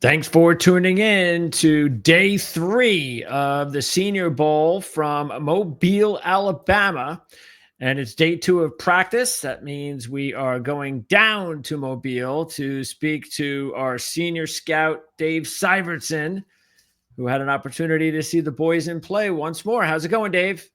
Thanks for tuning in to day 3 of the Senior Bowl from Mobile, Alabama. And it's day 2 of practice. That means we are going down to Mobile to speak to our senior scout, Dave Syvertsen, who had an opportunity to see the boys in play once more. How's it going, Dave?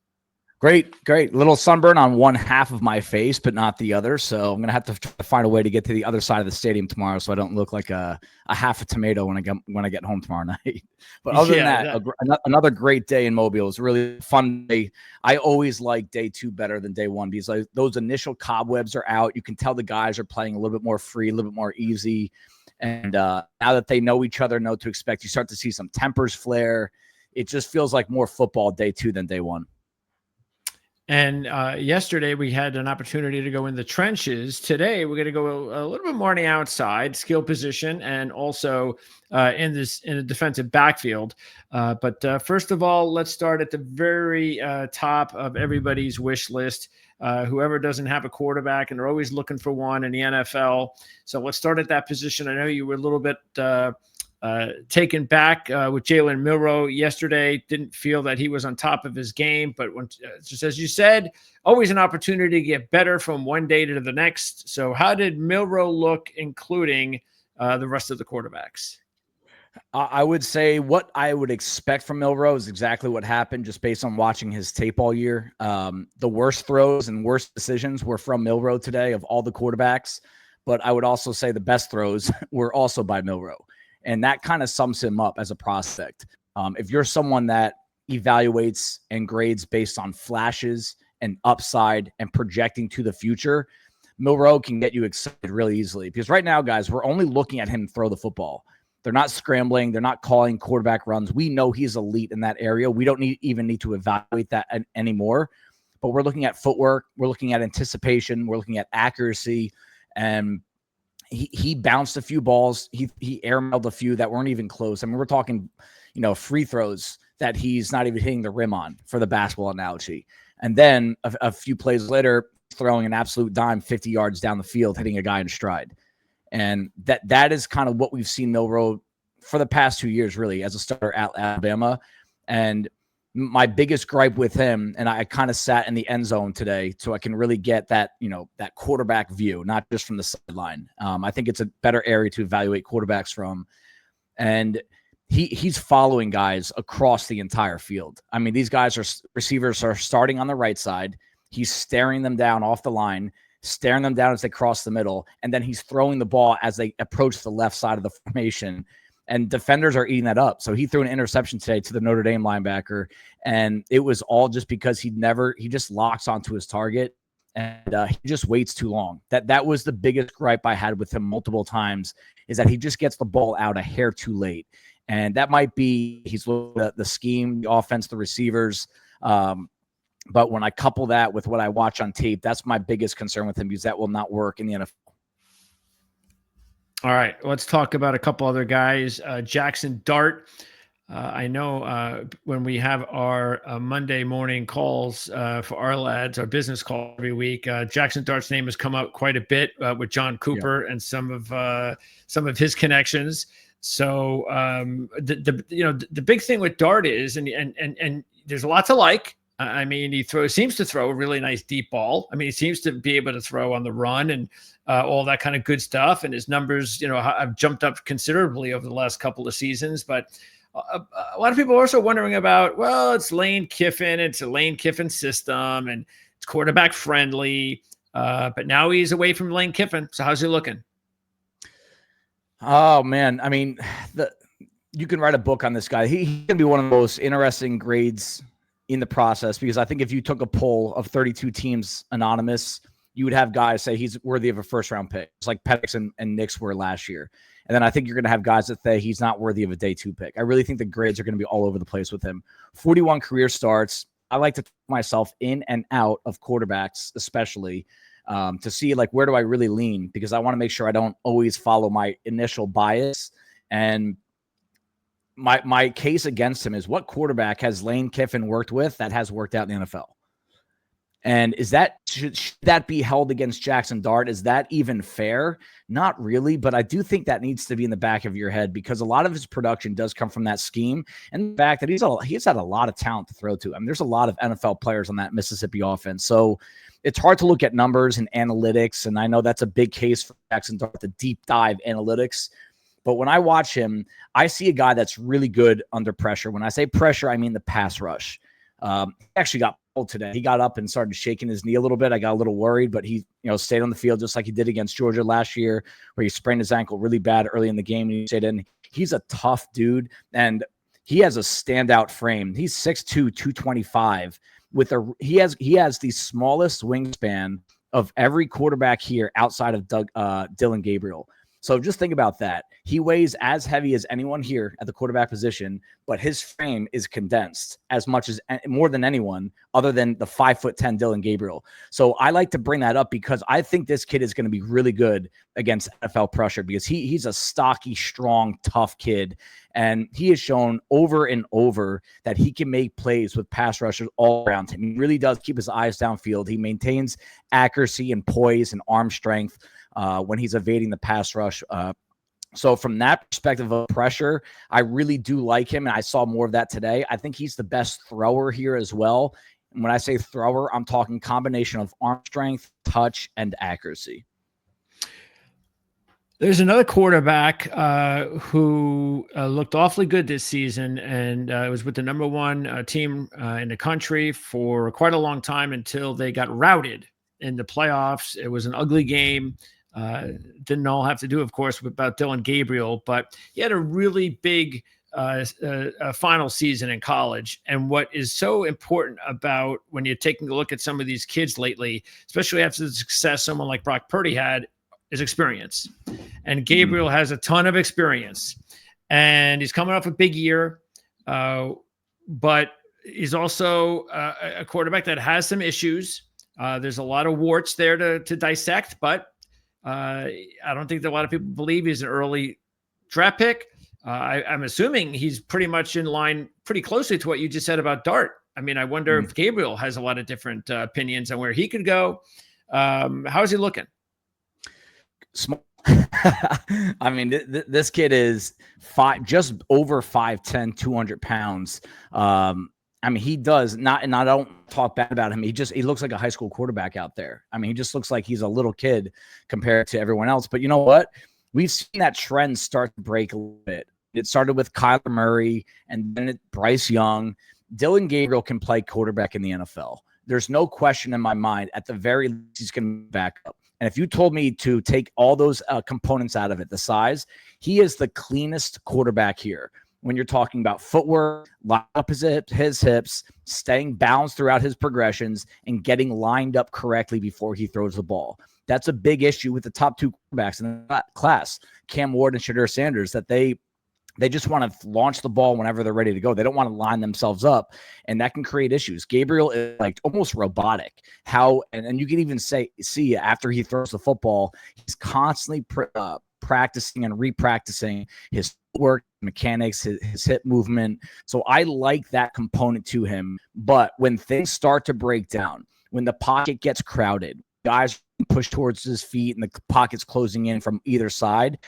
Great. Little sunburn on one half of my face, but not the other. So I'm going to have to find a way to get to the other side of the stadium tomorrow so I don't look like a half a tomato when I get home tomorrow night. But other than that, another great day in Mobile. It was a really fun day. I always like day 2 better than day 1 because those initial cobwebs are out. You can tell the guys are playing a little bit more free, a little bit more easy. And now that they know each other, know what to expect, you start to see some tempers flare. It just feels like more football day 2 than day 1. And yesterday we had an opportunity to go in the trenches. Today we're going to go a little bit more on the outside, skill position, and also in the defensive backfield. But first of all, let's start at the very top of everybody's wish list. Whoever doesn't have a quarterback, and they're always looking for one in the NFL. So let's start at that position. I know you were a little bit taken back with Jalen Milroe yesterday. Didn't feel that he was on top of his game, but when, just as you said, always an opportunity to get better from one day to the next. So how did Milroe look, including the rest of the quarterbacks? I would say what I would expect from Milroe is exactly what happened just based on watching his tape all year. The worst throws and worst decisions were from Milroe today of all the quarterbacks, but I would also say the best throws were also by Milroe. And that kind of sums him up as a prospect. If you're someone that evaluates and grades based on flashes and upside and projecting to the future, Milroe can get you excited really easily. Because right now, guys, we're only looking at him throw the football. They're not scrambling. They're not calling quarterback runs. We know he's elite in that area. We don't even need to evaluate that anymore. But we're looking at footwork. We're looking at anticipation. We're looking at accuracy. And he bounced a few balls. He airmailed a few that weren't even close. I mean, we're talking, free throws that he's not even hitting the rim on, for the basketball analogy. And then a few plays later, throwing an absolute dime 50 yards down the field, hitting a guy in stride. And that is kind of what we've seen Milroe for the past 2 years, really, as a starter at Alabama. And my biggest gripe with him, and I kind of sat in the end zone today so I can really get that, that quarterback view, not just from the sideline. I think it's a better area to evaluate quarterbacks from. And he's following guys across the entire field. I mean, these receivers are starting on the right side. He's staring them down off the line, staring them down as they cross the middle, and then he's throwing the ball as they approach the left side of the formation. And defenders are eating that up. So he threw an interception today to the Notre Dame linebacker, and it was all just because he just locks onto his target, and he just waits too long. That was the biggest gripe I had with him multiple times, is that he just gets the ball out a hair too late. And that might be he's looking at the scheme, the offense, the receivers. But when I couple that with what I watch on tape, that's my biggest concern with him, because that will not work in the NFL. All right, let's talk about a couple other guys. Jackson Dart. I know when we have our Monday morning calls for Ourlads, our business call every week, Jackson Dart's name has come up quite a bit with John Cooper and some of his connections. So the big thing with Dart is, and there's a lot to like. I mean, he seems to throw a really nice deep ball. I mean, he seems to be able to throw on the run and all that kind of good stuff. And his numbers, have jumped up considerably over the last couple of seasons. But a lot of people are also wondering about, well, it's Lane Kiffin. It's a Lane Kiffin system, and it's quarterback friendly. But now he's away from Lane Kiffin. So how's he looking? Oh, man. I mean, you can write a book on this guy. He can be one of the most interesting grades in the process, because I think if you took a poll of 32 teams anonymous, you would have guys say he's worthy of a first-round pick. It's like Penix and Knicks were last year. And then I think you're going to have guys that say he's not worthy of a day 2 pick. I really think the grades are going to be all over the place with him. 41 career starts. I like to put myself in and out of quarterbacks, especially to see, like, where do I really lean? Because I want to make sure I don't always follow my initial bias. And my case against him is, what quarterback has Lane Kiffin worked with that has worked out in the NFL? And should that be held against Jackson Dart? Is that even fair? Not really, but I do think that needs to be in the back of your head, because a lot of his production does come from that scheme and the fact that he's had a lot of talent to throw to. I mean, there's a lot of NFL players on that Mississippi offense. So it's hard to look at numbers and analytics, and I know that's a big case for Jackson Dart, the deep dive analytics. But when I watch him, I see a guy that's really good under pressure. When I say pressure, I mean the pass rush. He actually got pulled today. He got up and started shaking his knee a little bit. I got a little worried, but he, stayed on the field just like he did against Georgia last year, where he sprained his ankle really bad early in the game. And he stayed in. He's a tough dude, and he has a standout frame. He's 6'2", 225. He has the smallest wingspan of every quarterback here outside of Dillon Gabriel. So just think about that. He weighs as heavy as anyone here at the quarterback position, but his frame is condensed as much as more than anyone other than the 5'10" Dillon Gabriel. So I like to bring that up because I think this kid is going to be really good against NFL pressure, because he's a stocky, strong, tough kid. And he has shown over and over that he can make plays with pass rushers all around him. He really does keep his eyes downfield. He maintains accuracy and poise and arm strength when he's evading the pass rush. So from that perspective of pressure, I really do like him, and I saw more of that today. I think he's the best thrower here as well. And when I say thrower, I'm talking combination of arm strength, touch, and accuracy. There's another quarterback who looked awfully good this season, and it was with the number one team in the country for quite a long time until they got routed in the playoffs. It was an ugly game. Didn't all have to do, of course, about Dillon Gabriel, but he had a really big final season in college. And what is so important about when you're taking a look at some of these kids lately, especially after the success someone like Brock Purdy had, is experience. And Gabriel has a ton of experience, and he's coming off a big year, but he's also a quarterback that has some issues. There's a lot of warts there to dissect, but I don't think that a lot of people believe he's an early draft pick. I'm assuming he's pretty much in line pretty closely to what you just said about Dart. I mean, I wonder if Gabriel has a lot of different opinions on where he could go. How is he looking? Small. I mean, this kid is just over 5'10", 200 pounds. I mean, he does not, and I don't talk bad about him. He looks like a high school quarterback out there. I mean, he just looks like he's a little kid compared to everyone else. But you know what? We've seen that trend start to break a little bit. It started with Kyler Murray and then Bryce Young. Dillon Gabriel can play quarterback in the NFL. There's no question in my mind. At the very least, he's going to back up. And if you told me to take all those components out of it, the size, he is the cleanest quarterback here. When you're talking about footwork, line up his hips, staying balanced throughout his progressions, and getting lined up correctly before he throws the ball. That's a big issue with the top two quarterbacks in that class, Cam Ward and Shedeur Sanders, that they just want to launch the ball whenever they're ready to go. They don't want to line themselves up, and that can create issues. Gabriel is like almost robotic. And you can even see after he throws the football, he's constantly practicing and repracticing his work mechanics, his hip movement. So I like that component to him. But when things start to break down, when the pocket gets crowded, guys push towards his feet and the pocket's closing in from either side,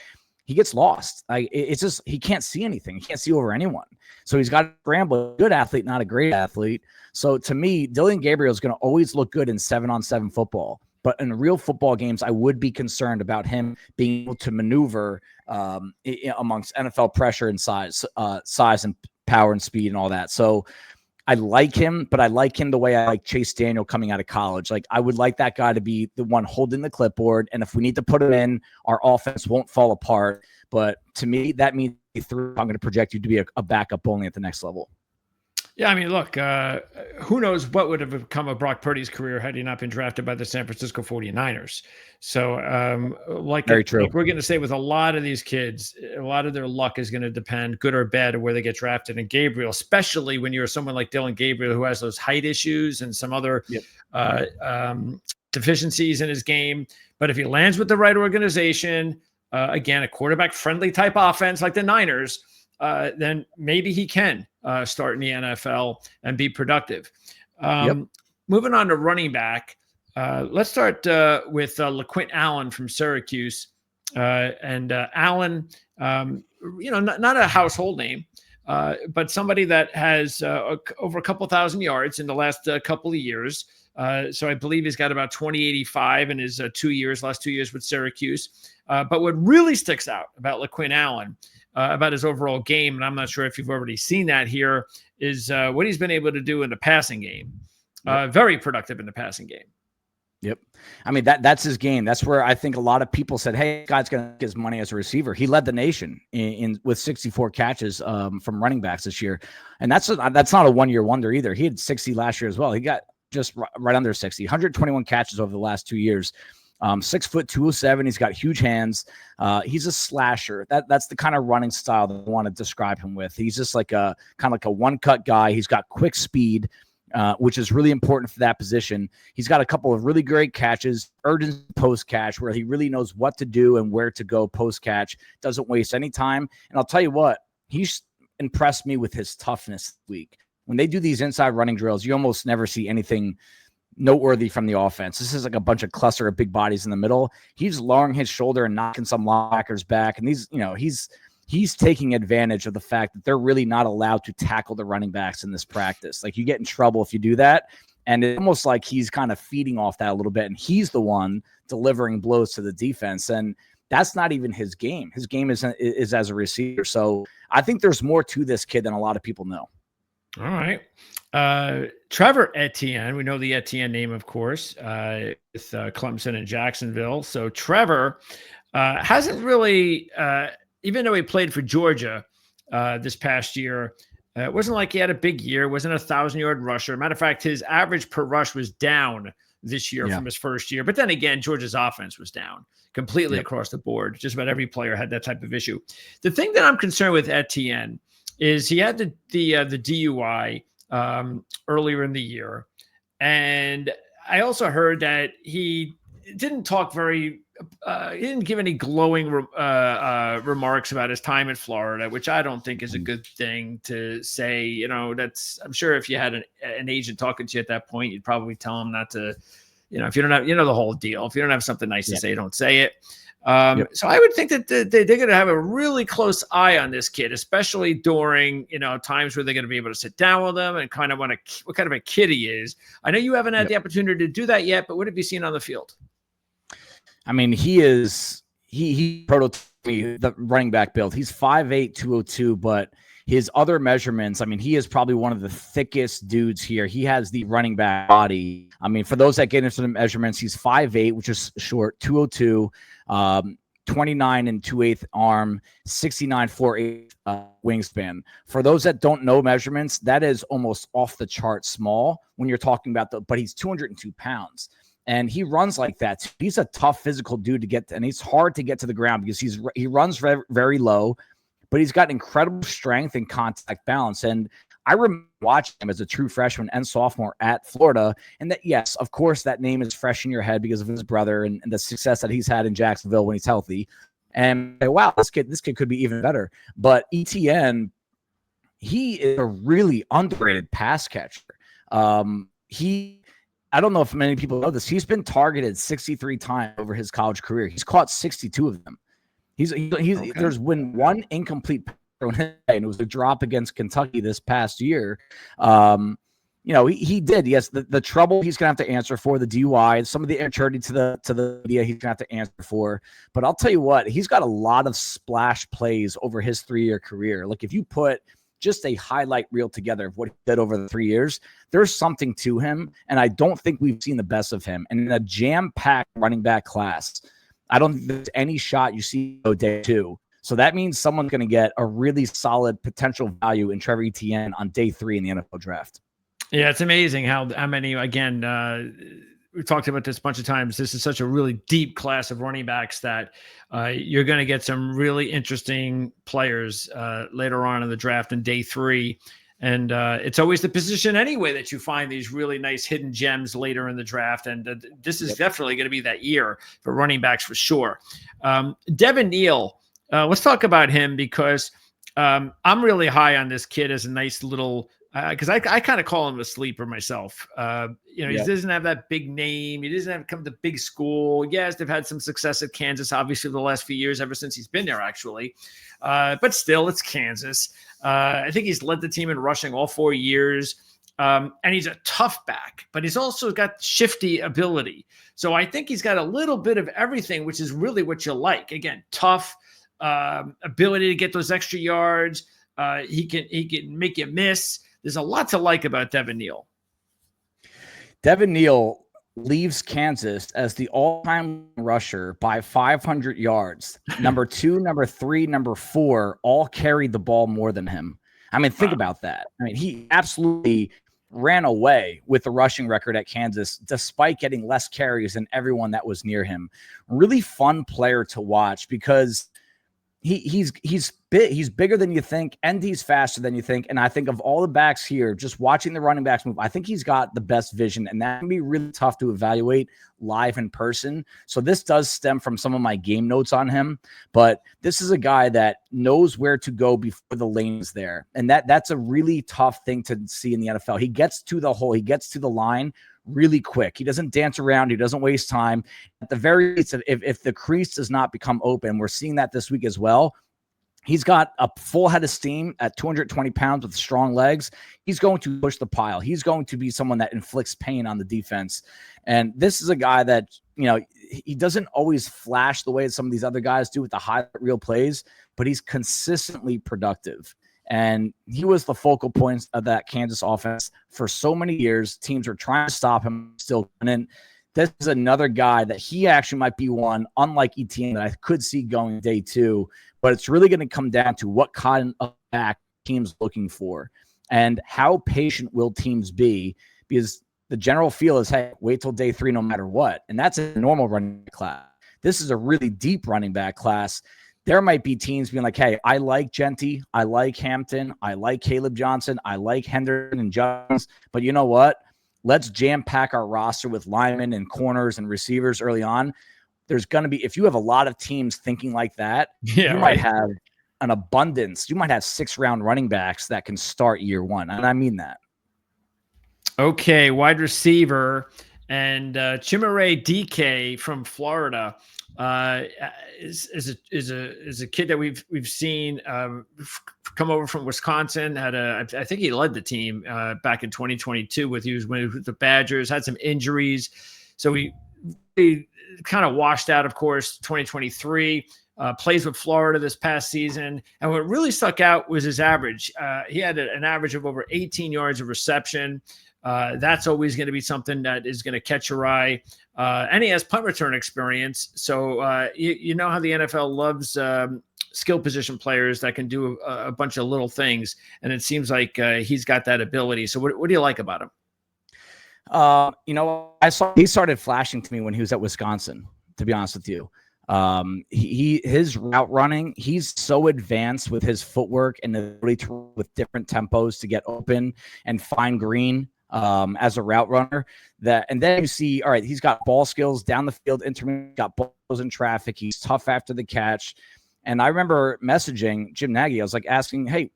he gets lost. It's just, he can't see anything. He can't see over anyone. So he's got to scramble. Good athlete, not a great athlete. So to me, Dillon Gabriel is going to always look good in 7-on-7 football. But in real football games, I would be concerned about him being able to maneuver amongst NFL pressure and size and power and speed and all that. So I like him, but I like him the way I like Chase Daniel coming out of college. Like, I would like that guy to be the one holding the clipboard. And if we need to put him in, our offense won't fall apart. But to me, that means I'm going to project you to be a backup only at the next level. Yeah, I mean, look, who knows what would have become of Brock Purdy's career had he not been drafted by the San Francisco 49ers. So Very true. Like we're going to say with a lot of these kids, a lot of their luck is going to depend, good or bad, on where they get drafted. And Gabriel, especially when you're someone like Dillon Gabriel, who has those height issues and some other deficiencies in his game. But if he lands with the right organization, again, a quarterback-friendly type offense like the Niners, then maybe he can start in the NFL and be productive. moving on to running back, let's start with LaQuint Allen from Syracuse. Allen, not a household name, but somebody that has over a couple thousand yards in the last couple of years. So I believe he's got about 2085 in his last 2 years with Syracuse. But what really sticks out about LaQuint Allen, about his overall game, and I'm not sure if you've already seen that here, is what he's been able to do in the passing game. Very productive in the passing game. Yep. I mean, that's his game. That's where I think a lot of people said, hey, God's going to make his money as a receiver. He led the nation in with 64 catches from running backs this year. And that's not a one-year wonder either. He had 60 last year as well. He got just right under 60, 121 catches over the last 2 years. 6 foot 207. He's got huge hands. He's a slasher. That's the kind of running style that I want to describe him with. He's just like a kind of like a one-cut guy. He's got quick speed, which is really important for that position. He's got a couple of really great catches, urgent post catch, where he really knows what to do and where to go post catch. Doesn't waste any time. And I'll tell you what, he's impressed me with his toughness this week. When they do these inside running drills, you almost never see anything noteworthy from the offense. This is like a bunch of cluster of big bodies in the middle. He's lowering his shoulder and knocking some linebackers back. And he's taking advantage of the fact that they're really not allowed to tackle the running backs in this practice. Like, you get in trouble if you do that. And it's almost like he's kind of feeding off that a little bit. And he's the one delivering blows to the defense. And that's not even his game. His game is as a receiver. So I think there's more to this kid than a lot of people know. All right. Trevor Etienne, we know the Etienne name, of course, with Clemson and Jacksonville. So Trevor hasn't really, even though he played for Georgia this past year, it wasn't like he had a big year. It wasn't a 1,000-yard rusher. Matter of fact, his average per rush was down this year from his first year. But then again, Georgia's offense was down completely across the board. Just about every player had that type of issue. The thing that I'm concerned with Etienne is he had the DUI earlier in the year. And I also heard that he didn't talk he didn't give any glowing remarks about his time in Florida, which I don't think is a good thing to say. I'm sure if you had an agent talking to you at that point, you'd probably tell him not to, if you don't have, the whole deal. If you don't have something nice to say, don't say it. So I would think that they're going to have a really close eye on this kid, especially during, times where they're going to be able to sit down with him and kind of what kind of a kid he is. I know you haven't had the opportunity to do that yet, but what have you seen on the field? I mean, he prototyped the running back build. He's 5'8", 202, but his other measurements, I mean, he is probably one of the thickest dudes here. He has the running back body. I mean, for those that get into the measurements, he's 5'8", which is short, 202, 29 and 2/8 arm, 69 4/8 wingspan. For those that don't know measurements, that is almost off the chart small when you're talking about but he's 202 pounds. And he runs like that. He's a tough physical dude to get to, and he's hard to get to the ground because he runs very, very low, but he's got incredible strength and contact balance. And I remember watching him as a true freshman and sophomore at Florida. And that, yes, of course, that name is fresh in your head because of his brother and the success that he's had in Jacksonville when he's healthy. And wow, this kid could be even better. But Etienne, he is a really underrated pass catcher. I don't know if many people know this. He's been targeted 63 times over his college career. He's caught 62 of them. There's been one incomplete pass, and it was a drop against Kentucky this past year. He did. Yes, the trouble he's gonna have to answer for, the DUI, some of the immaturity to the media he's gonna have to answer for. But I'll tell you what, he's got a lot of splash plays over his 3-year career. Like, if you put just a highlight reel together of what he did over the 3 years, there's something to him. And I don't think we've seen the best of him. And in a jam-packed running back class, I don't think there's any shot you see day 2. So that means someone's going to get a really solid potential value in Trevor Etienne on day 3 in the NFL draft. Yeah, it's amazing how many, again, we've talked about this a bunch of times. This is such a really deep class of running backs that you're going to get some really interesting players later on in the draft in day 3. And it's always the position anyway that you find these really nice hidden gems later in the draft. And this is definitely going to be that year for running backs for sure. Devin Neal, let's talk about him because I'm really high on this kid as a nice little because I kind of call him a sleeper myself. He doesn't have that big name. He doesn't have come to big school. Yes, they've had some success at Kansas, obviously, the last few years, ever since he's been there, actually. But still, it's Kansas. I think he's led the team in rushing all 4 years. And he's a tough back, but he's also got shifty ability. So I think he's got a little bit of everything, which is really what you like. Again, tough, ability to get those extra yards. He can make you miss. There's a lot to like about Devin Neal. Devin Neal leaves Kansas as the all-time rusher by 500 yards. Number 2, number 3, number 4 all carried the ball more than him. I mean, think about that. I mean, he absolutely ran away with the rushing record at Kansas, despite getting less carries than everyone that was near him. Really fun player to watch because he's bigger than you think, and he's faster than you think. And I think of all the backs here, just watching the running backs move, I think he's got the best vision, and that can be really tough to evaluate live in person. So this does stem from some of my game notes on him, but this is a guy that knows where to go before the lane is there. And that's a really tough thing to see in the NFL. He gets to the hole, he gets to the line really quick. He doesn't dance around. He doesn't waste time. At the very least, if the crease does not become open, we're seeing that this week as well. He's got a full head of steam at 220 pounds with strong legs. He's going to push the pile. He's going to be someone that inflicts pain on the defense. And this is a guy that, he doesn't always flash the way that some of these other guys do with the high reel plays, but he's consistently productive. And he was the focal point of that Kansas offense for so many years. Teams were trying to stop him, still. And this is another guy that he actually might be one, unlike Etienne, that I could see going day 2. But it's really going to come down to what kind of back teams looking for and how patient will teams be, because the general feel is, hey, wait till day 3 no matter what. And that's a normal running back class. This is a really deep running back class. There might be teams being like, hey, I like Genty, I like Hampton, I like Caleb Johnson, I like Henderson and Jones, but you know what? Let's jam-pack our roster with linemen and corners and receivers early on. There's going to be, if you have a lot of teams thinking like that, might have an abundance. You might have 6-round running backs that can start year 1, and I mean that. Okay, wide receiver and Chimere DK from Florida. Is a kid that we've seen come over from Wisconsin. I think he led the team back in 2022 with the Badgers. Had some injuries, so he kind of washed out. Of course, 2023 plays with Florida this past season, and what really stuck out was his average. He had an average of over 18 yards of reception. That's always going to be something that is going to catch your eye. And he has punt return experience. So you know how the NFL loves skill position players that can do a bunch of little things. And it seems like he's got that ability. So what do you like about him? I saw he started flashing to me when he was at Wisconsin, to be honest with you. His route running, he's so advanced with his footwork and the ability to with different tempos to get open and find green as a route runner. And then you see, all right, he's got ball skills down the field, intermediate, got balls in traffic. He's tough after the catch. And I remember messaging Jim Nagy. I was like asking, hey,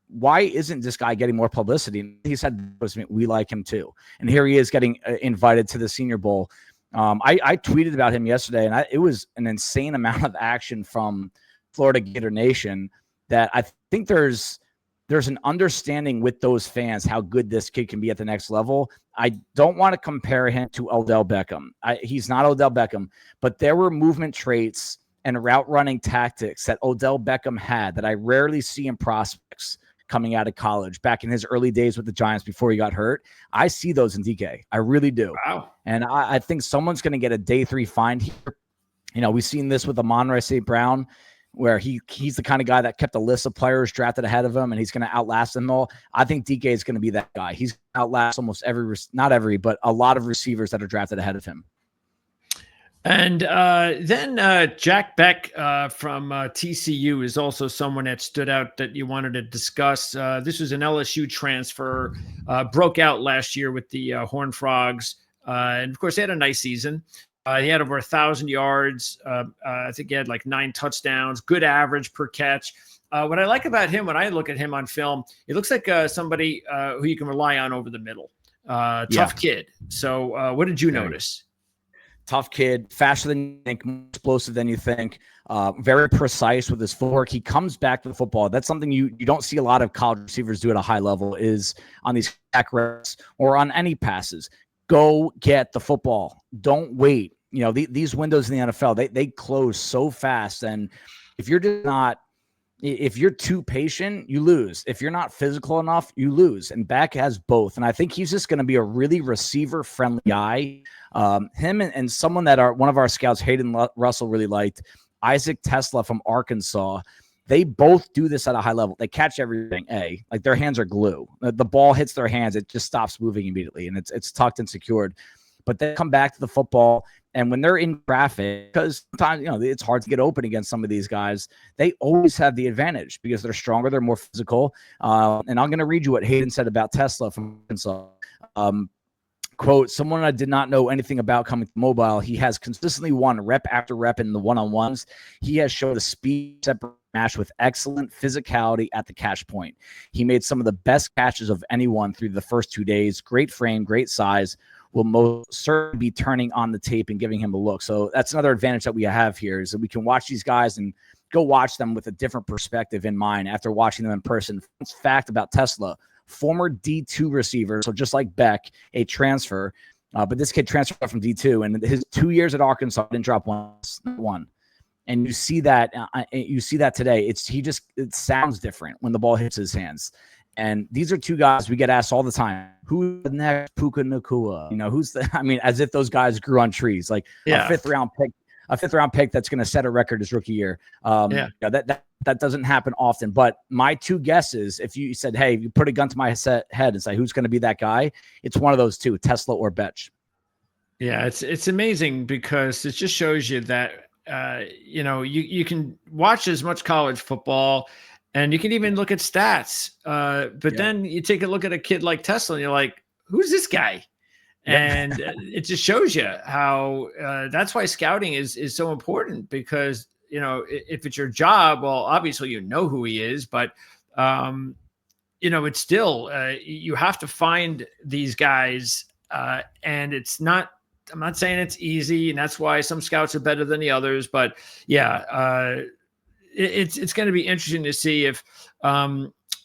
why isn't this guy getting more publicity? And he said, we like him too. And here he is getting invited to the Senior Bowl. I tweeted about him yesterday, and it was an insane amount of action from Florida Gator Nation that I think there's an understanding with those fans how good this kid can be at the next level. I don't want to compare him to Odell Beckham. He's not Odell Beckham, but there were movement traits and route running tactics that Odell Beckham had that I rarely see in prospects coming out of college back in his early days with the Giants before he got hurt. I see those in DK. I really do. Wow. And I think someone's going to get a day 3 find here. We've seen this with Amon-Ra St. Brown, where he's the kind of guy that kept a list of players drafted ahead of him, and he's going to outlast them all. I think DK is going to be that guy. He's going to outlast almost not every, but a lot of receivers that are drafted ahead of him. And then Jack Beck from TCU is also someone that stood out that you wanted to discuss. This was an LSU transfer, broke out last year with the Horned Frogs. And, of course, they had a nice season. He had over 1,000 yards. I think he had like 9 touchdowns, good average per catch. What I like about him, when I look at him on film, he looks like somebody who you can rely on over the middle. Tough kid. So what did you notice? Tough kid, faster than you think, more explosive than you think, very precise with his footwork. He comes back to the football. That's something you don't see a lot of college receivers do at a high level, is on these back reps or on any passes. Go get the football. Don't wait. You know, these windows in the NFL, they close so fast. And if you're too patient, you lose. If you're not physical enough, you lose. And Beck has both. And I think he's just going to be a really receiver-friendly guy. Him and someone that one of our scouts, Hayden Russell, really liked, Isaac Tesla from Arkansas. They both do this at a high level. They catch everything. Like their hands are glue. The ball hits their hands, it just stops moving immediately, and it's tucked and secured. But they come back to the football, and when they're in traffic, because sometimes it's hard to get open against some of these guys, they always have the advantage because they're stronger, they're more physical. And I'm going to read you what Hayden said about Tesla from Arkansas. Quote, someone I did not know anything about coming to mobile. He has consistently won rep after rep in the one-on-ones. He has showed a speed separate match with excellent physicality at the catch point. He made some of the best catches of anyone through the first 2 days. Great frame, great size. Will most certainly be turning on the tape and giving him a look. So that's another advantage that we have here, is that we can watch these guys and go watch them with a different perspective in mind after watching them in person. Fun fact about Tesla, former D2 receiver, so just like Beck, a transfer, but this kid transferred from D2, and his 2 years at Arkansas didn't drop one. And you see that today. It sounds different when the ball hits his hands. And these are two guys we get asked all the time, who's the next Puka Nacua? As if those guys grew on trees. Like a fifth round pick that's going to set a record his rookie year. That doesn't happen often. But my two guesses, if you said, hey, you put a gun to my head and say, who's going to be that guy? It's one of those two, Tesla or Betch. Yeah, it's amazing because it just shows you that, you can watch as much college football and you can even look at stats. But then you take a look at a kid like Tesla and you're like, who's this guy? And it just shows you how that's why scouting is so important, because, if it's your job, well, obviously, who he is, but, it's still, you have to find these guys and I'm not saying it's easy, and that's why some scouts are better than the others, but it's going to be interesting to see if,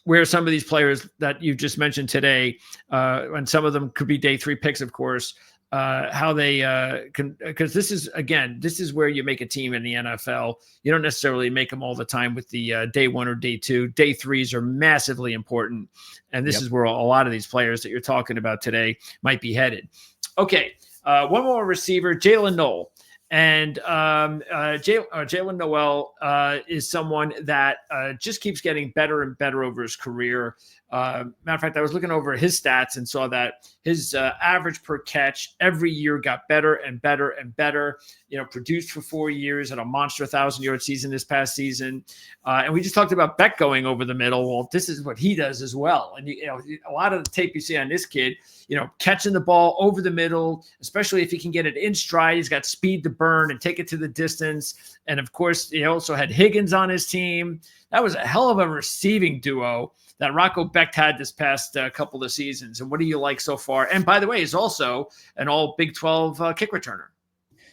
where some of these players that you've just mentioned today, and some of them could be day 3 picks, of course, how they can, because this is where you make a team in the NFL. You don't necessarily make them all the time with the day 1 or day 2. Day 3s are massively important. And this is where a lot of these players that you're talking about today might be headed. Okay. One more receiver, Jalen Noel. And Jalen Noel is someone that just keeps getting better and better over his career. Matter of fact, I was looking over his stats and saw that his average per catch every year got better and better and better. Produced for 4 years at a monster 1,000-yard season this past season. And we just talked about Beck going over the middle. Well, this is what he does as well. And a lot of the tape you see on this kid, catching the ball over the middle, especially if he can get it in stride. He's got speed to burn and take it to the distance. And of course, he also had Higgins on his team. That was a hell of a receiving duo that Rocco Becht had this past couple of seasons. And what do you like so far? And by the way, he's also an all Big 12 kick returner.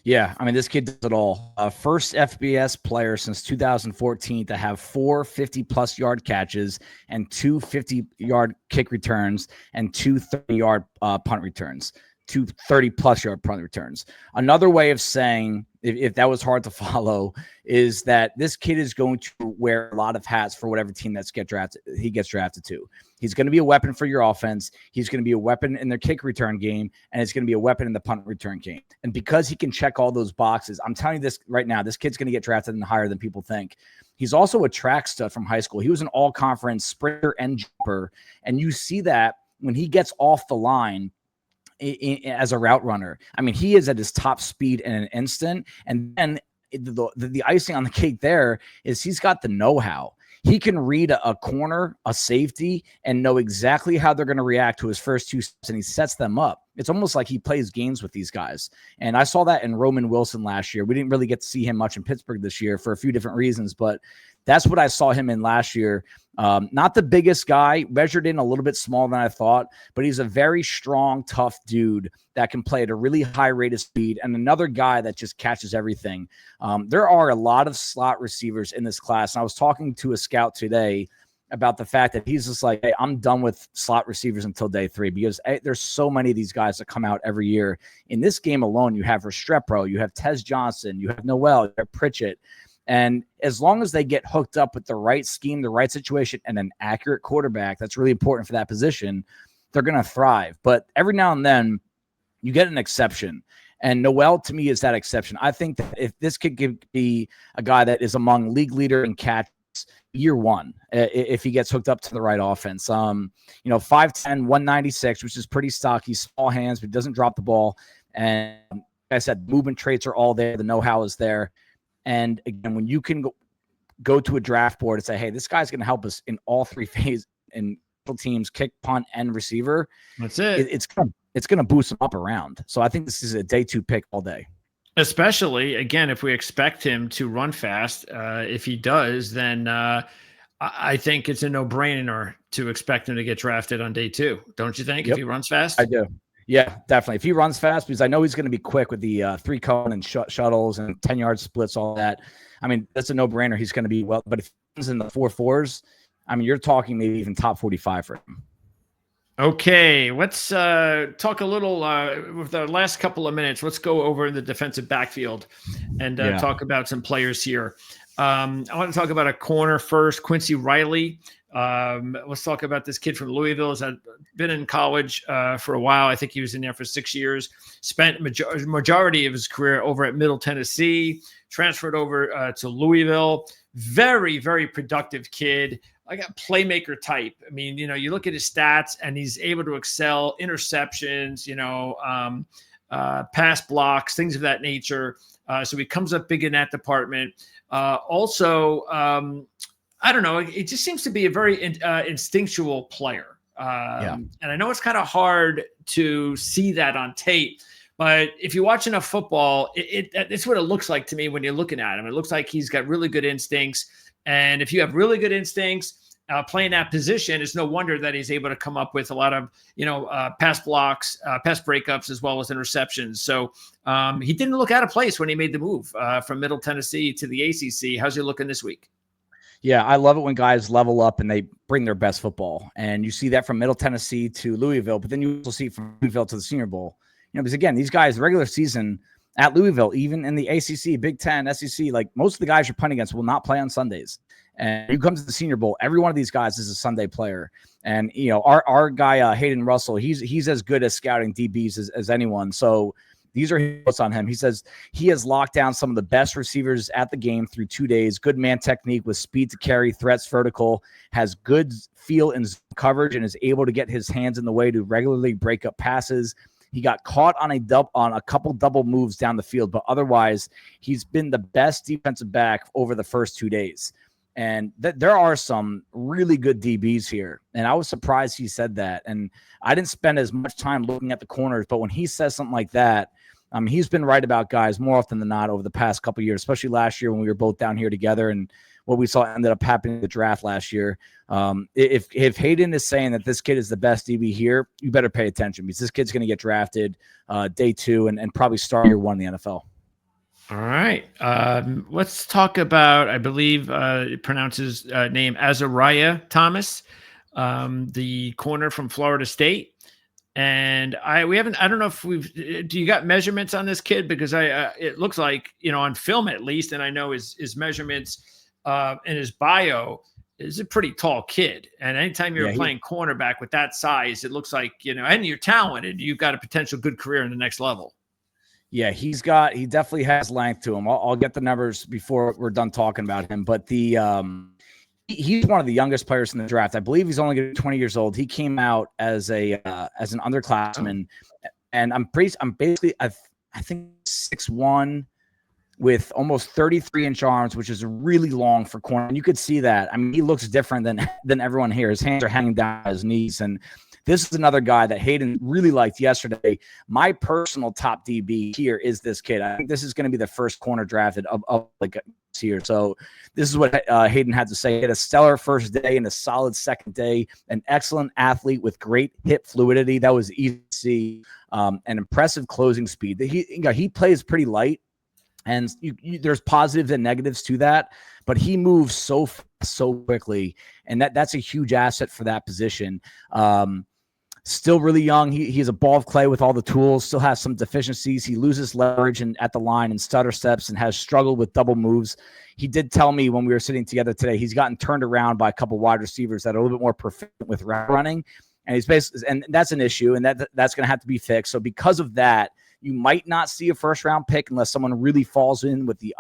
Yeah, this kid does it all. First FBS player since 2014 to have 4 50-plus yard catches and 2 50-yard kick returns and 2 30-yard punt returns. 2 30-plus yard punt returns. Another way of saying, if that was hard to follow, is that this kid is going to wear a lot of hats for whatever team he gets drafted to. He's going to be a weapon for your offense. He's going to be a weapon in their kick return game, and it's going to be a weapon in the punt return game. And because he can check all those boxes, I'm telling you this right now, this kid's going to get drafted and higher than people think. He's also a track stud from high school. He was an all-conference sprinter and jumper, and you see that when he gets off the line as a route runner. He is at his top speed in an instant. And then the icing on the cake there is he's got the know-how. he can read a corner, a safety, and know exactly how they're going to react to his first two steps, and he sets them up. It's almost like he plays games with these guys. And I saw that in Roman Wilson last year. We didn't really get to see him much in Pittsburgh this year for a few different reasons, but that's what I saw him in last year. Not the biggest guy, measured in a little bit smaller than I thought, but he's a very strong, tough dude that can play at a really high rate of speed, and another guy that just catches everything. There are a lot of slot receivers in this class, and I was talking to a scout today about the fact that he's just like, hey, I'm done with slot receivers until day 3 because there's so many of these guys that come out every year. In this game alone, you have Restrepo, you have Tez Johnson, you have Noel, you have Pritchett. And as long as they get hooked up with the right scheme, the right situation, and an accurate quarterback, that's really important for that position, they're going to thrive. But every now and then, you get an exception. And Noel, to me, is that exception. I think that if this could be a guy that is among league leader in catches year 1, if he gets hooked up to the right offense. 5'10", 196, which is pretty stocky, small hands, but doesn't drop the ball. And like I said, movement traits are all there. The know-how is there. And again, when you can go to a draft board and say, hey, this guy's going to help us in all 3 phases in teams, kick, punt, and receiver, that's it. It's going to boost him up around. So I think this is a day 2 pick all day. Especially, again, if we expect him to run fast. If he does, then I think it's a no-brainer to expect him to get drafted on day 2. Don't you think, if he runs fast? I do. Yeah, definitely. If he runs fast, because I know he's going to be quick with the 3-cone and shuttles and 10-yard splits, all that. I mean, that's a no-brainer. He's going to be well. But if he's in the 4.4s, I mean, you're talking maybe even top 45 for him. Okay, let's talk a little with the last couple of minutes. Let's go over the defensive backfield and talk about some players here. I want to talk about a corner first, Quincy Riley. Let's talk about this kid from Louisville. He's been in college for a while. I think he was in there for 6 years. Spent majority of his career over at Middle Tennessee. Transferred over to Louisville. Very, very productive kid. Like a playmaker type. I mean, you look at his stats and he's able to excel, interceptions, pass blocks, things of that nature. So he comes up big in that department. Also, I don't know. It just seems to be a very instinctual player. And I know it's kind of hard to see that on tape, but if you watch enough football, it's what it looks like to me when you're looking at him. It looks like he's got really good instincts. And if you have really good instincts, playing that position, it's no wonder that he's able to come up with a lot of, pass blocks, pass breakups, as well as interceptions. So he didn't look out of place when he made the move from Middle Tennessee to the ACC. How's he looking this week? Yeah, I love it when guys level up and they bring their best football. And you see that from Middle Tennessee to Louisville, but then you also see from Louisville to the Senior Bowl. Because again, these guys, the regular season at Louisville, even in the ACC, Big Ten, SEC, like most of the guys you're playing against will not play on Sundays. And you come to the Senior Bowl, every one of these guys is a Sunday player. And, our guy, Hayden Russell, he's as good as scouting DBs as anyone. So these are his notes on him. He says he has locked down some of the best receivers at the game through 2 days. Good man technique with speed to carry, threats vertical, has good feel in coverage, and is able to get his hands in the way to regularly break up passes. He got caught on a couple double moves down the field, but otherwise he's been the best defensive back over the first 2 days. And there are some really good DBs here. And I was surprised he said that. And I didn't spend as much time looking at the corners, but when he says something like that, he's been right about guys more often than not over the past couple of years, especially last year when we were both down here together and what we saw ended up happening in the draft last year. If Hayden is saying that this kid is the best DB here, you better pay attention because this kid's going to get drafted day 2 and probably start year 1 in the NFL. All right. Let's talk about, I believe it pronounces name Azariah Thomas, the corner from Florida State. And I don't know if do you got measurements on this kid? Because it looks like, on film at least, and I know his measurements in his bio is a pretty tall kid. And anytime you're playing cornerback with that size, it looks like, and you're talented, you've got a potential good career in the next level. Yeah, he definitely has length to him. I'll get the numbers before we're done talking about him. But he's one of the youngest players in the draft. I believe he's only 20 years old. He came out as an underclassman, and I think 6'1", with almost 33-inch arms, which is really long for corner. And you could see that. I mean, he looks different than everyone here. His hands are hanging down his knees. And this is another guy that Hayden really liked yesterday. My personal top DB here is this kid. I think this is going to be the first corner drafted of like here. So this is what Hayden had to say. He had a stellar first day and a solid second day, an excellent athlete with great hip fluidity. That was easy to see. An impressive closing speed. He plays pretty light. And there's positives and negatives to that, but he moves so fast, so quickly, and that's a huge asset for that position. Still really young. He's a ball of clay with all the tools, still has some deficiencies. He loses leverage at the line and stutter steps and has struggled with double moves. He did tell me when we were sitting together today, he's gotten turned around by a couple wide receivers that are a little bit more proficient with route running. And he's basically, and that's an issue, and that's going to have to be fixed. So because of that, you might not see a first round pick unless someone really falls with the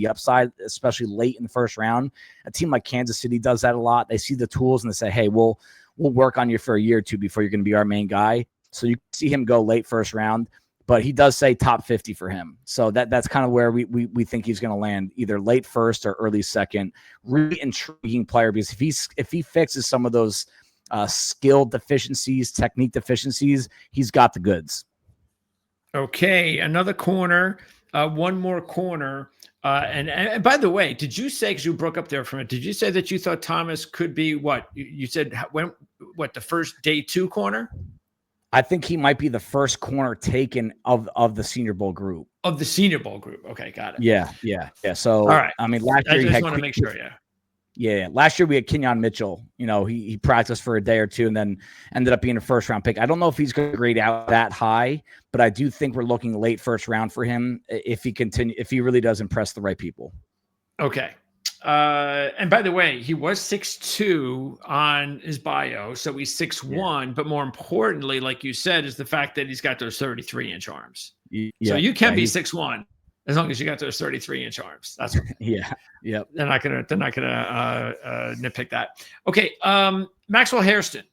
upside, especially late in the first round. A team like Kansas City does that a lot. They see the tools and they say, hey, we'll work on you for a year or two before you're going to be our main guy. So you see him go late first round, but he does say top 50 for him. So that's kind of where we think he's going to land, either late first or early second. Really intriguing player, because if he fixes some of those skill deficiencies, technique deficiencies, he's got the goods. Okay, another corner, one more corner. And by the way, did you say, because you broke up there for a minute, did you say that you thought Thomas could be what? You said the first day 2 corner? I think he might be the first corner taken of the Senior Bowl group. Of the Senior Bowl group. Okay, got it. Yeah. So, all right. I mean, last year I just want to make sure, Yeah. Last year we had Kenyon Mitchell. He practiced for a day or two and then ended up being a first round pick. I don't know if he's going to grade out that high, but I do think we're looking late first round for him if he really does impress the right people. Okay. And by the way, he was 6'2" on his bio, so he's 6'1", but more importantly, like you said, is the fact that he's got those 33-inch arms. Yeah. So you can be 6'1". As long as you got those 33-inch arms, that's okay. Yeah. They're not gonna nitpick that. Okay, Maxwell Hairston,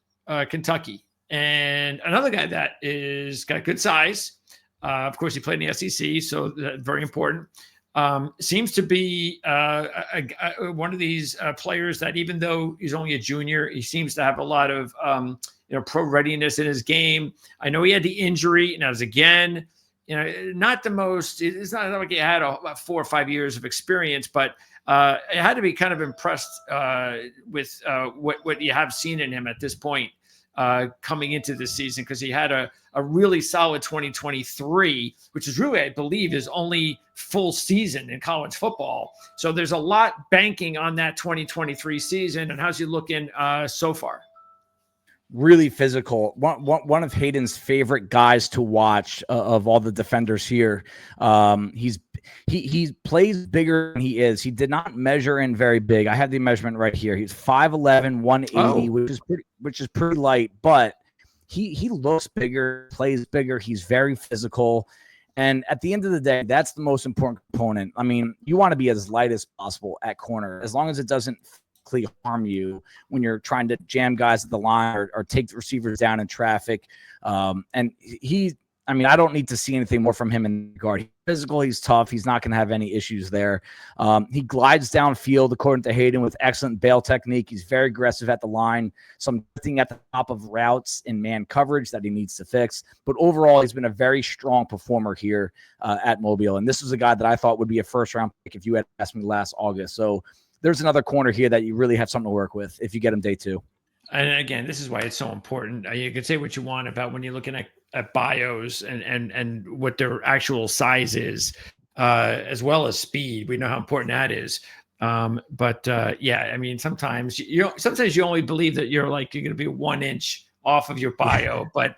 Kentucky, and another guy that is got good size. Of course, he played in the SEC, so very important. Seems to be one of these players that, even though he's only a junior, he seems to have a lot of pro readiness in his game. I know he had the injury, and as again. Not the most. It's not like he had about 4 or 5 years of experience, but it had to be kind of impressed with what you have seen in him at this point coming into this season, because he had a really solid 2023, which is really, I believe, his only full season in college football. So there's a lot banking on that 2023 season. And how's he looking so far? Really physical. One of Hayden's favorite guys to watch of all the defenders here. He plays bigger than he is. He did not measure in very big. I have the measurement right here. He's 5'11", 180, which is pretty light, but he looks bigger, plays bigger. He's very physical. And at the end of the day, that's the most important component. I mean, you want to be as light as possible at corner, as long as it doesn't harm you when you're trying to jam guys at the line or take the receivers down in traffic. And I don't need to see anything more from him in the guard. He's physical, he's tough, he's not going to have any issues there. He glides downfield, according to Hayden, with excellent bail technique. He's very aggressive at the line, some thing at the top of routes in man coverage that he needs to fix. But overall, he's been a very strong performer here at Mobile. And this was a guy that I thought would be a first-round pick if you had asked me last August. So there's another corner here that you really have something to work with if you get him day 2. And again, this is why it's so important. You can say what you want about when you're looking at bios and what their actual size is, as well as speed. We know how important that is. But sometimes you only believe that you're going to be 1 inch off of your bio, but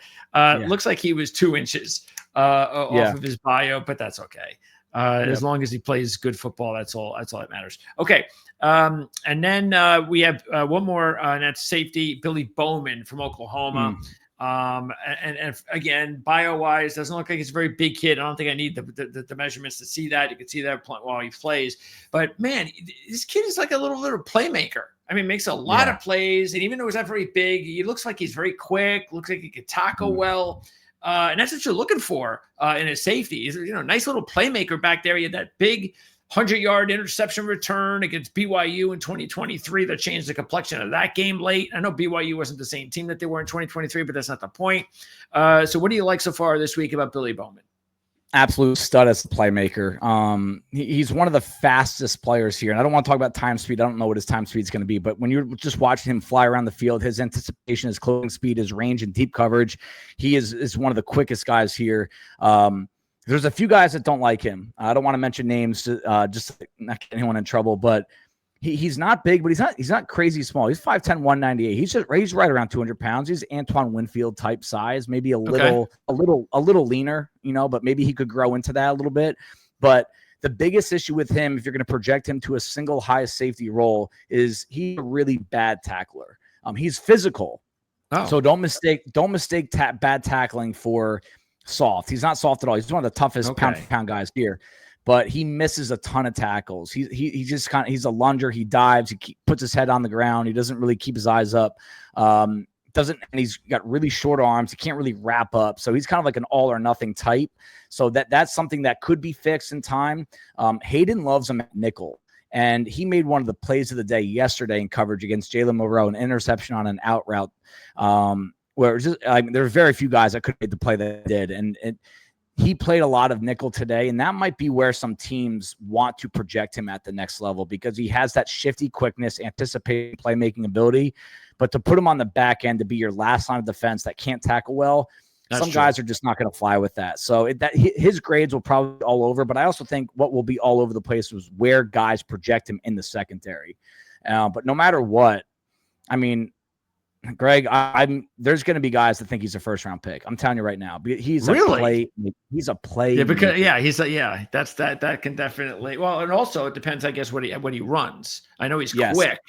looks like he was 2 inches off of his bio, but that's okay. As long as he plays good football, that's all that matters. Okay. And then we have one more, and that's safety, Billy Bowman from Oklahoma. And again, bio-wise, doesn't look like he's a very big kid. I don't think I need the measurements to see that. You can see that while he plays. But, man, this kid is like a little playmaker. I mean, makes a lot of plays. And even though he's not very big, he looks like he's very quick. Looks like he could tackle well. And that's what you're looking for in a safety. He's, nice little playmaker back there. He had that big 100-yard interception return against BYU in 2023 that changed the complexion of that game late. I know BYU wasn't the same team that they were in 2023, but that's not the point. So what do you like so far this week about Billy Bowman? Absolute stud as a playmaker. He's one of the fastest players here. And I don't want to talk about time speed. I don't know what his time speed is going to be, but when you're just watching him fly around the field, his anticipation, his closing speed, his range and deep coverage, he is one of the quickest guys here. There's a few guys that don't like him. I don't want to mention names just to not get anyone in trouble, but he's not big, but he's not crazy small. He's 5'10", 198. He's right around 200 pounds. He's Antoine Winfield type size, maybe a little leaner, but maybe he could grow into that a little bit. But the biggest issue with him, if you're going to project him to a single high safety role, is he's a really bad tackler. He's physical. Oh. So don't mistake bad tackling for soft. He's not soft at all. He's one of the toughest pound for pound guys here. But he misses a ton of tackles. He just he's a lunger. He dives. He puts his head on the ground. He doesn't really keep his eyes up. And he's got really short arms. He can't really wrap up. So he's kind of like an all or nothing type. So that's something that could be fixed in time. Hayden loves him at nickel. And he made one of the plays of the day yesterday in coverage against Jalen Moreau, an interception on an out route. Where there were very few guys that could have made the play that did. And he played a lot of nickel today, and that might be where some teams want to project him at the next level because he has that shifty quickness, anticipating playmaking ability. But to put him on the back end to be your last line of defense that can't tackle well, some guys are just not going to fly with that. So his grades will probably be all over, but I also think what will be all over the place was where guys project him in the secondary. But no matter what, I mean, Greg, there's going to be guys that think he's a first-round pick. I'm telling you right now. He's really he's a play. Yeah, because that can definitely. Well, and also it depends, I guess, what he runs. I know he's quick,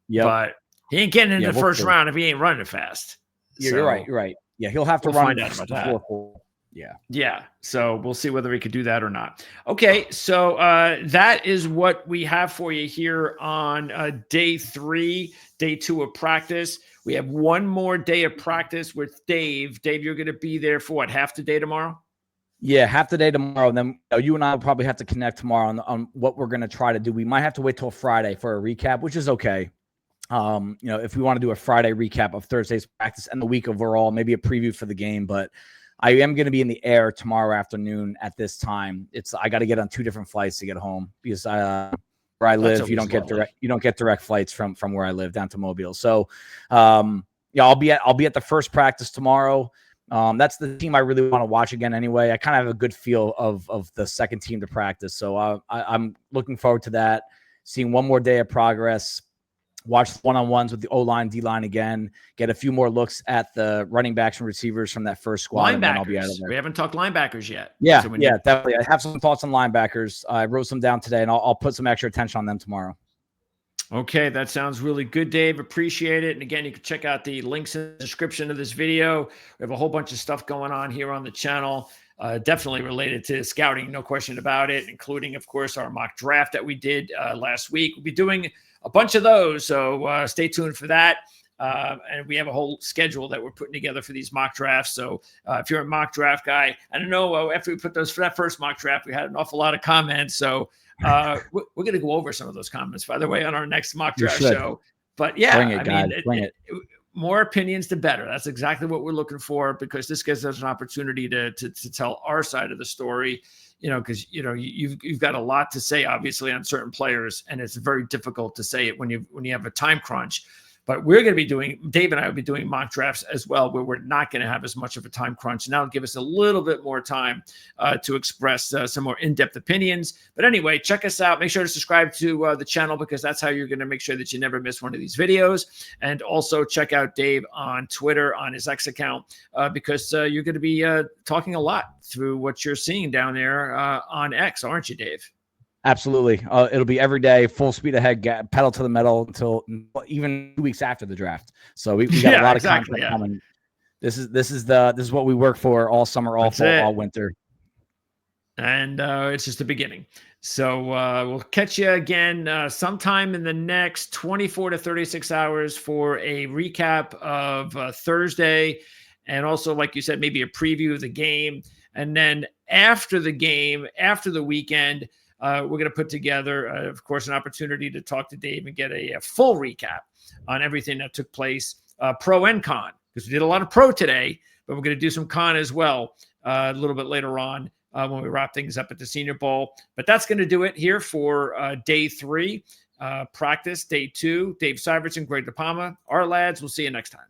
but he ain't getting into the first round if he ain't running fast. You're right. Yeah, he'll have to run. Find out about that. Yeah. So we'll see whether he could do that or not. Okay, so that is what we have for you here on day 3, day 2 of practice. We have one more day of practice with Dave. Dave, you're going to be there for what, half the day tomorrow? Yeah, half the day tomorrow. And then you and I will probably have to connect tomorrow on what we're going to try to do. We might have to wait till Friday for a recap, which is okay. If we want to do a Friday recap of Thursday's practice and the week overall, maybe a preview for the game, but I am going to be in the air tomorrow afternoon at this time. I got to get on 2 different flights to get home because where I live, you don't get direct flights from where I live down to Mobile. So, I'll be at the first practice tomorrow. That's the team I really want to watch again anyway. I kind of have a good feel of the second team to practice. So I'm looking forward to that, seeing one more day of progress. Watch one-on-ones with the O-line, D-line again. Get a few more looks at the running backs and receivers from that first squad. And then I'll be out of there. We haven't talked linebackers yet. Yeah, definitely. I have some thoughts on linebackers. I wrote some down today, and I'll put some extra attention on them tomorrow. Okay, that sounds really good, Dave. Appreciate it. And again, you can check out the links in the description of this video. We have a whole bunch of stuff going on here on the channel. Definitely related to scouting, no question about it, including, of course, our mock draft that we did last week. We'll be doing a bunch of those, so stay tuned for that. And we have a whole schedule that we're putting together for these mock drafts. So if you're a mock draft guy, I don't know, after we put those for that first mock draft, we had an awful lot of comments. So we're going to go over some of those comments, by the way, on our next mock draft show. But yeah, Bring it. More opinions, the better. That's exactly what we're looking for, because this gives us an opportunity to tell our side of the story. Because you've got a lot to say, obviously, on certain players, and it's very difficult to say it when you have a time crunch. But we're going to be Dave and I will be doing mock drafts as well, where we're not going to have as much of a time crunch. And that'll give us a little bit more time to express some more in-depth opinions. But anyway, check us out. Make sure to subscribe to the channel, because that's how you're going to make sure that you never miss one of these videos. And also check out Dave on Twitter, on his X account, because you're going to be talking a lot through what you're seeing down there on X, aren't you, Dave? Absolutely. It'll be every day, full speed ahead, pedal to the metal until even 2 weeks after the draft. So we got a lot of content coming. This is what we work for all summer, all fall, all winter. And it's just the beginning. So we'll catch you again sometime in the next 24 to 36 hours for a recap of Thursday. and also, like you said, maybe a preview of the game. And then after the game, after the weekend, we're going to put together, of course, an opportunity to talk to Dave and get a full recap on everything that took place, pro and con, because we did a lot of pro today, but we're going to do some con as well a little bit later on when we wrap things up at the Senior Bowl. But that's going to do it here for day 3 practice. Day 2, Dave Syvertsen, Greg DePalma, Ourlads. We'll see you next time.